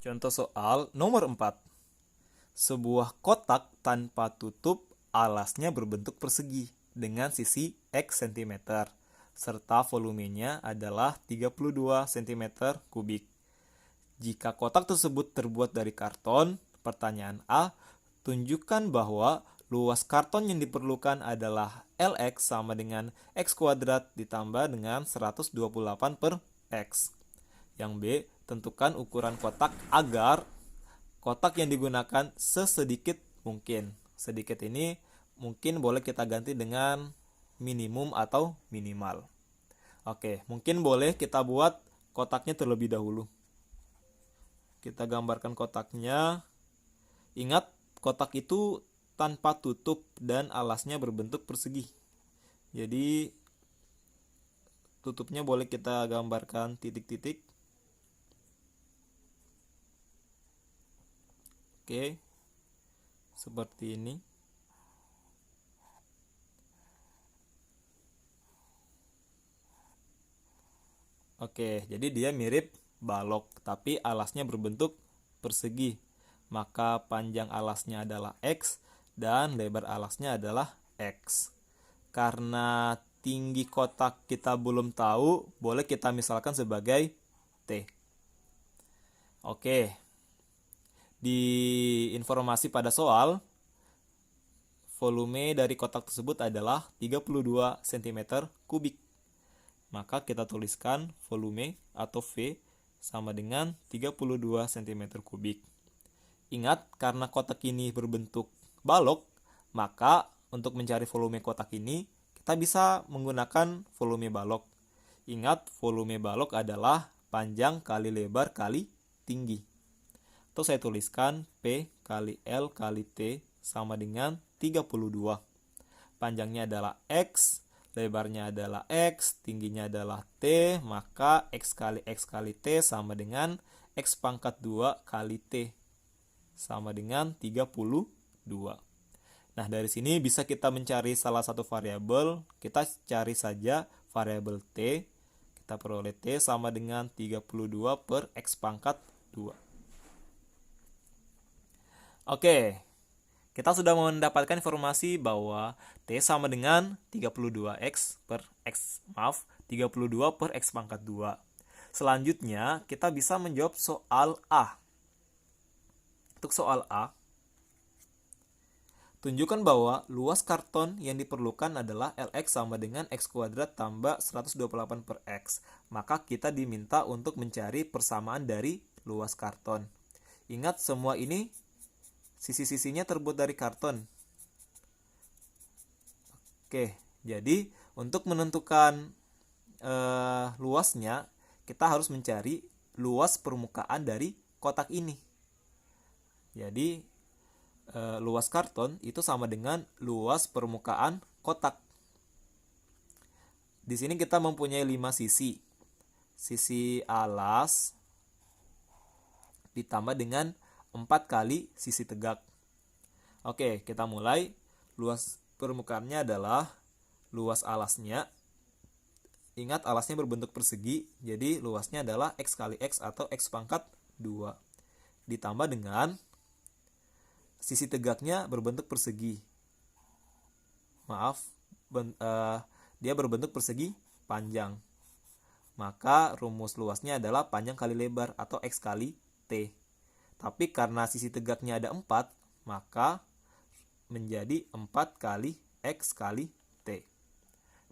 Contoh soal nomor 4. Sebuah kotak tanpa tutup alasnya berbentuk persegi dengan sisi X cm serta volumenya adalah 32 cm kubik. Jika kotak tersebut terbuat dari karton, pertanyaan A, tunjukkan bahwa luas karton yang diperlukan adalah Lx sama dengan X kuadrat ditambah dengan 128 per X. Yang B, tentukan ukuran kotak agar kotak yang digunakan sesedikit mungkin. Sedikit ini mungkin boleh kita ganti dengan minimum atau minimal. Oke, mungkin boleh kita buat kotaknya terlebih dahulu. Kita gambarkan kotaknya. Ingat, kotak itu tanpa tutup dan alasnya berbentuk persegi. Jadi tutupnya boleh kita gambarkan titik-titik. Oke, seperti ini. Oke, jadi dia mirip balok, tapi alasnya berbentuk persegi. Maka panjang alasnya adalah X dan lebar alasnya adalah X. Karena tinggi kotak kita belum tahu, boleh kita misalkan sebagai T. Oke, di informasi pada soal, volume dari kotak tersebut adalah 32 cm kubik. Maka kita tuliskan volume atau V sama dengan 32 cm kubik. Ingat, karena kotak ini berbentuk balok, maka untuk mencari volume kotak ini, kita bisa menggunakan volume balok. Ingat, volume balok adalah panjang kali lebar kali tinggi. Atau saya tuliskan P kali L kali T sama dengan 32. Panjangnya adalah X, lebarnya adalah X, tingginya adalah T, maka X kali T sama dengan X pangkat 2 kali T sama dengan 32. Nah, dari sini bisa kita mencari salah satu variabel. Kita cari saja variabel T. Kita peroleh T sama dengan 32 per X pangkat 2. Oke, kita sudah mendapatkan informasi bahwa T sama dengan 32 per X pangkat 2. Selanjutnya, kita bisa menjawab soal A. Untuk soal A, tunjukkan bahwa luas karton yang diperlukan adalah Lx sama dengan X kuadrat tambah 128 per X. Maka kita diminta untuk mencari persamaan dari luas karton. Ingat, semua ini sisi-sisinya terbuat dari karton. Oke, jadi untuk menentukan luasnya, kita harus mencari luas permukaan dari kotak ini. Jadi luas karton itu sama dengan luas permukaan kotak. Di sini kita mempunyai 5 sisi. Sisi alas ditambah dengan 4 kali sisi tegak. Oke, kita mulai. Luas permukaannya adalah luas alasnya. Ingat, alasnya berbentuk persegi, jadi luasnya adalah X kali X atau X pangkat 2. Ditambah dengan sisi tegaknya berbentuk persegi. Dia berbentuk persegi panjang. Maka rumus luasnya adalah panjang kali lebar atau X kali T. Tapi karena sisi tegaknya ada 4, maka menjadi 4 kali X kali T.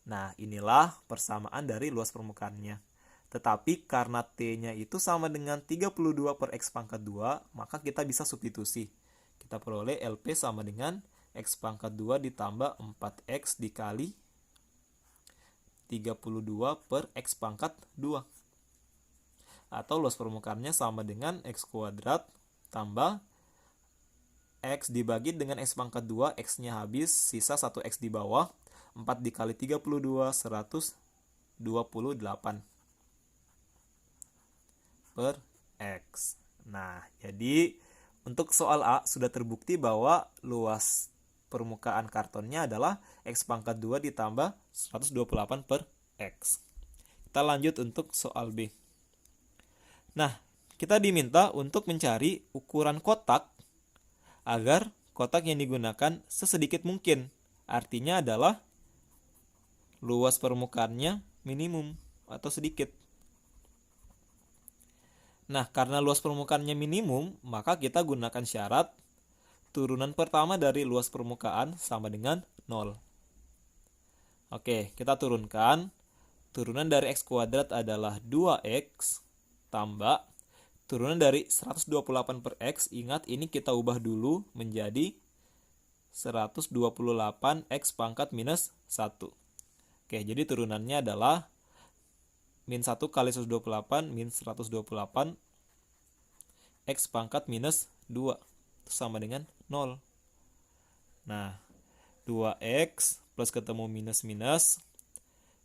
Nah, inilah persamaan dari luas permukaannya. Tetapi karena T-nya itu sama dengan 32 per X pangkat 2, maka kita bisa substitusi. Kita peroleh LP sama dengan X pangkat 2 ditambah 4X dikali 32 per X pangkat 2. Atau luas permukaannya sama dengan X kuadrat tambah X dibagi dengan X pangkat 2, X-nya habis, sisa 1X di bawah, 4 dikali 32, 128 per X. Nah, jadi untuk soal A sudah terbukti bahwa luas permukaan kartonnya adalah X pangkat 2 ditambah 128 per X. Kita lanjut untuk soal B. Nah, kita diminta untuk mencari ukuran kotak agar kotak yang digunakan sesedikit mungkin. Artinya adalah luas permukaannya minimum atau sedikit. Nah, karena luas permukaannya minimum, maka kita gunakan syarat turunan pertama dari luas permukaan sama dengan 0. Oke, kita turunkan. Turunan dari x kuadrat adalah 2x tambah turunan dari 128 per x. Ingat, ini kita ubah dulu menjadi 128x pangkat minus 1. Oke, jadi turunannya adalah min 1 kali 128 min 128 x pangkat minus 2. Itu sama dengan 0. Nah, 2x plus ketemu minus-minus.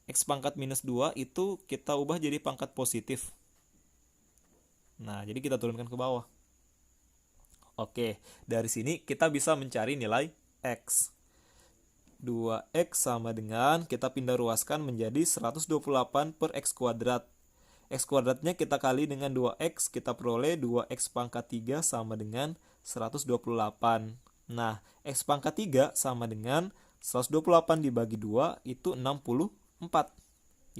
X pangkat minus 2 itu kita ubah jadi pangkat positif. Nah, jadi kita turunkan ke bawah. Oke, dari sini kita bisa mencari nilai x. 2x sama dengan, kita pindah ruaskan menjadi 128 per x kuadrat. X kuadratnya kita kali dengan 2x, kita peroleh 2x pangkat 3 sama dengan 128. Nah, x pangkat 3 sama dengan 128 dibagi 2 itu 64.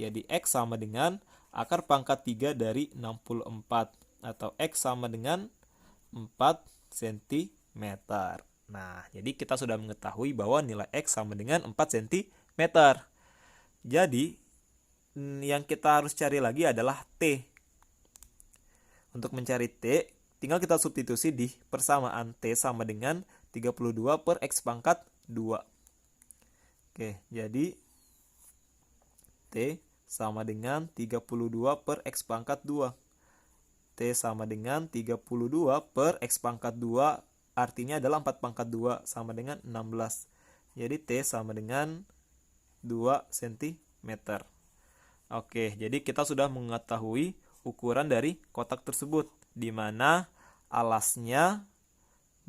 Jadi x sama dengan akar pangkat 3 dari 64. Atau x sama dengan 4 cm. Nah, jadi kita sudah mengetahui bahwa nilai x sama dengan 4 cm. Jadi, yang kita harus cari lagi adalah T. Untuk mencari T, tinggal kita substitusi di persamaan T sama dengan 32 per x pangkat 2. Oke, jadi T sama dengan 32 per x pangkat 2. T sama dengan 32 per x pangkat 2 artinya adalah 4 pangkat 2 sama dengan 16. Jadi T sama dengan 2 cm. Oke, jadi kita sudah mengetahui ukuran dari kotak tersebut, di mana alasnya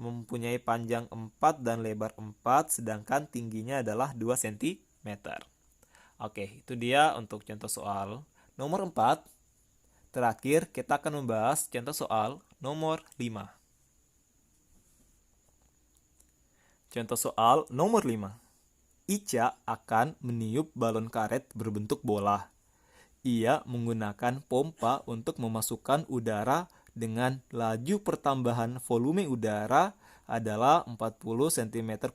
mempunyai panjang 4 dan lebar 4, sedangkan tingginya adalah 2 cm. Oke, itu dia untuk contoh soal nomor 4. Terakhir, kita akan membahas contoh soal nomor 5. Contoh soal nomor 5. Ica akan meniup balon karet berbentuk bola. Ia menggunakan pompa untuk memasukkan udara dengan laju pertambahan volume udara adalah 40 cm3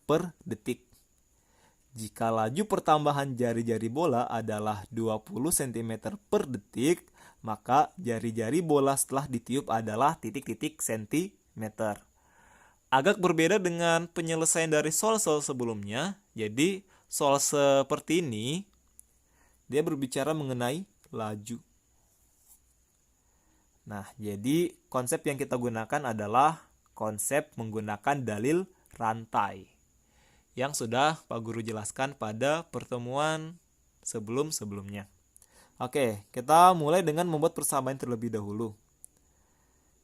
per detik. Jika laju pertambahan jari-jari bola adalah 20 cm per detik, maka jari-jari bola setelah ditiup adalah titik-titik cm. Agak berbeda dengan penyelesaian dari soal-soal sebelumnya. Jadi, soal seperti ini, dia berbicara mengenai laju. Nah, jadi konsep yang kita gunakan adalah konsep menggunakan dalil rantai yang sudah Pak Guru jelaskan pada pertemuan sebelum-sebelumnya. Oke, kita mulai dengan membuat persamaan terlebih dahulu.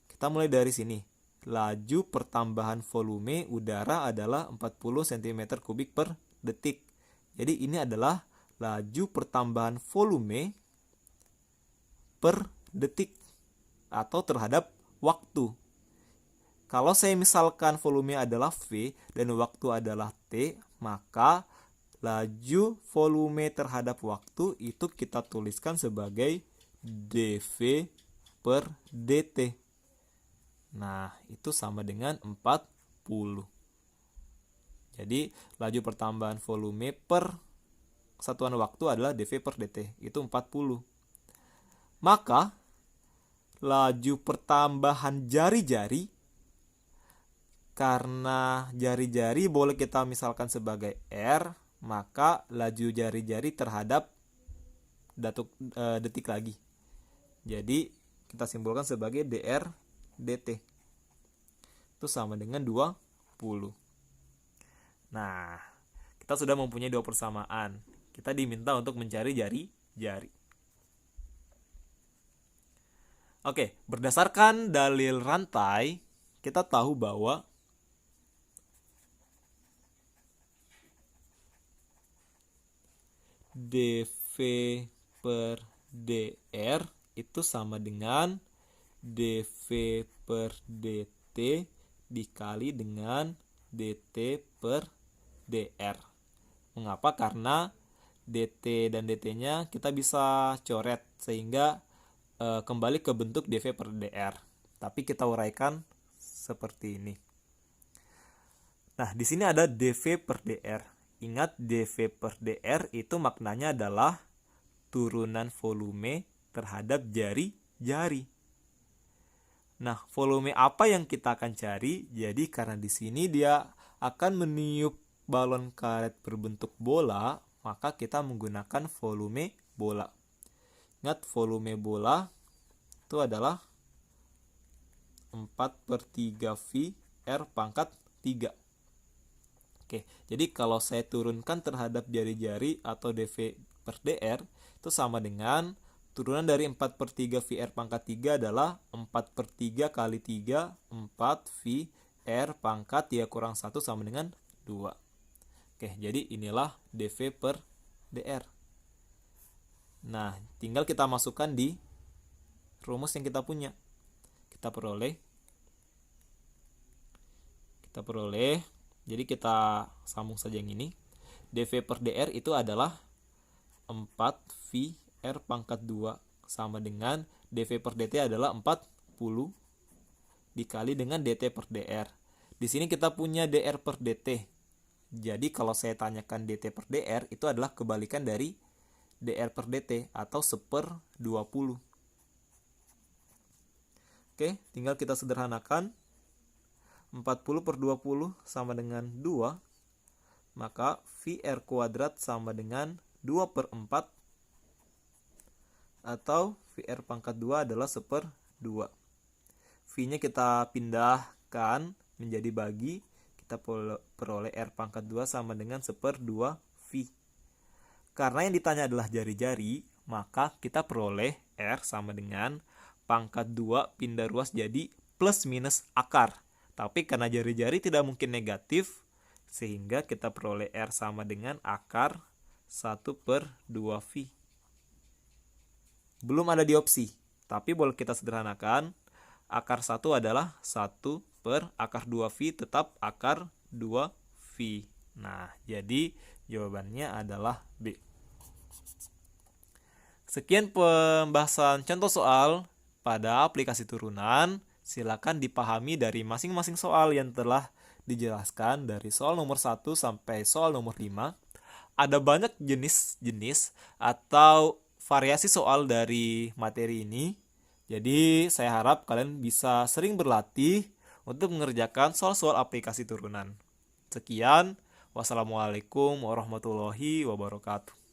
Kita mulai dari sini. Laju pertambahan volume udara adalah 40 cm3 per detik. Jadi ini adalah laju pertambahan volume per detik atau terhadap waktu. Kalau saya misalkan volume adalah V dan waktu adalah T, maka laju volume terhadap waktu itu kita tuliskan sebagai dV per dt. Nah, itu sama dengan 40. Jadi, laju pertambahan volume per satuan waktu adalah dV per dt. Itu 40. Maka, laju pertambahan jari-jari, karena jari-jari boleh kita misalkan sebagai R, maka laju jari-jari terhadap detik lagi. Jadi, kita simbolkan sebagai dr dt. Itu sama dengan 20. Nah, kita sudah mempunyai dua persamaan. Kita diminta untuk mencari jari-jari. Oke, berdasarkan dalil rantai, kita tahu bahwa dV per dr itu sama dengan dV per dt dikali dengan dt per dr. Mengapa? Karena dt dan dt-nya kita bisa coret sehingga kembali ke bentuk dV per dr. Tapi kita uraikan seperti ini. Nah, di sini ada dV per dr. Ingat, dV per dr itu maknanya adalah turunan volume terhadap jari-jari. Nah, volume apa yang kita akan cari? Jadi karena di sini dia akan meniup balon karet berbentuk bola, maka kita menggunakan volume bola. Ingat, volume bola itu adalah 4/3 V R pangkat 3. Oke, jadi kalau saya turunkan terhadap jari-jari atau dV per dr itu sama dengan turunan dari 4/3 VR pangkat 3 adalah 4/3 kali 3, 4 VR pangkat 3 kurang 1 sama dengan 2. Oke, jadi inilah dV per dr. Nah, tinggal kita masukkan di rumus yang kita punya. Kita peroleh. Jadi kita sambung saja yang ini. dV per dr itu adalah 4 VR pangkat 2 sama dengan dV per dt adalah 40 dikali dengan dt per dr. Di sini kita punya dr per dt. Jadi kalau saya tanyakan dt per dr itu adalah kebalikan dari dr per dt atau 1/20. Oke, tinggal kita sederhanakan. 40/20 sama dengan 2, maka VR kuadrat sama dengan 2/4, atau VR pangkat 2 adalah 1/2. V-nya kita pindahkan menjadi bagi, kita peroleh R pangkat 2 sama dengan 1/2 V. Karena yang ditanya adalah jari-jari, maka kita peroleh R sama dengan pangkat 2 pindah ruas jadi plus minus akar. Tapi karena jari-jari tidak mungkin negatif, sehingga kita peroleh R sama dengan akar 1/2 V. Belum ada di opsi, tapi boleh kita sederhanakan. Akar 1 adalah 1 per akar 2V tetap akar 2V. Nah, jadi jawabannya adalah B. Sekian pembahasan contoh soal pada aplikasi turunan. Silakan dipahami dari masing-masing soal yang telah dijelaskan dari soal nomor 1 sampai soal nomor 5. Ada banyak jenis-jenis atau variasi soal dari materi ini. Jadi saya harap kalian bisa sering berlatih untuk mengerjakan soal-soal aplikasi turunan. Sekian, wassalamualaikum warahmatullahi wabarakatuh.